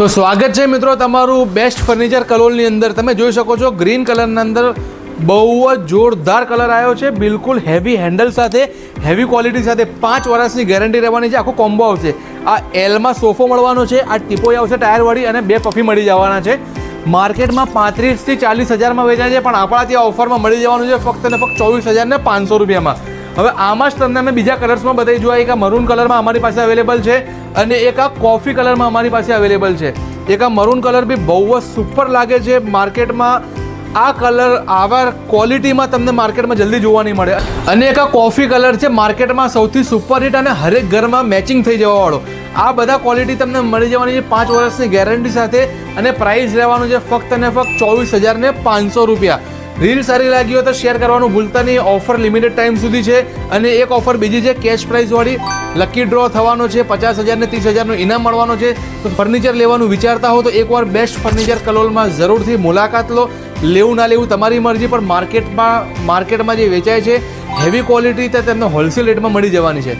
તો સ્વાગત છે મિત્રો તમારું બેસ્ટ ફર્નિચર કલોલની અંદર। તમે જોઈ શકો છો ગ્રીન કલરના અંદર બહુ જ જોરદાર કલર આવ્યો છે, બિલકુલ હેવી હેન્ડલ સાથે, હેવી ક્વોલિટી સાથે, 5 વર્ષની ગેરંટી રહેવાની છે। આખો કોમ્બો આવશે। આ એલમાં સોફો મળવાનો છે, આ ટીપોઈ આવશે ટાયરવાળી અને 2 પફી મળી જવાના છે। માર્કેટમાં 35 થી 40 હજારમાં વેચાય છે, પણ આપણા ત્યાં ઓફરમાં મળી જવાનું છે ફક્ત ને ફક્ત 24,500 રૂપિયામાં। હવે આમાં જ તમને અમે બીજા કલર્સમાં બતાવી જોયા। એક આ મરૂન કલરમાં અમારી પાસે અવેલેબલ છે અને એક આ કોફી કલરમાં અમારી પાસે અવેલેબલ છે। એક આ મરૂન કલર બી બહુ જ સુપર લાગે છે। માર્કેટમાં આ કલર આવા ક્વોલિટીમાં તમને માર્કેટમાં જલ્દી જોવા નહીં મળે। અને એક આ કોફી કલર છે, માર્કેટમાં સૌથી સુપર હિટ અને હરેક ઘરમાં મેચિંગ થઈ જવાવાળો। આ બધા ક્વોલિટી તમને મળી જવાની છે 5 વર્ષની ગેરંટી સાથે અને પ્રાઇસ રહેવાનું છે ફક્ત ને ફક્ત 24,500 રૂપિયા। રીલ સારી લાગી હોય તો શેર કરવાનું ભૂલતા નહીં। ઓફર લિમિટેડ ટાઈમ સુધી છે અને એક ઓફર બીજી છે કેશ પ્રાઇસવાળી, લકી ડ્રો થવાનો છે, 50,000 ને 30,000નું ઇનામ મળવાનો છે। તો ફર્નિચર લેવાનું વિચારતા હો તો એકવાર બેસ્ટ ફર્નિચર કલોલમાં જરૂરથી મુલાકાત લો। લેવું ના લેવું તમારી મરજી, પણ માર્કેટમાં જે વેચાય છે હેવી ક્વોલિટી તે તમને હોલસેલ રેટમાં મળી જવાની છે।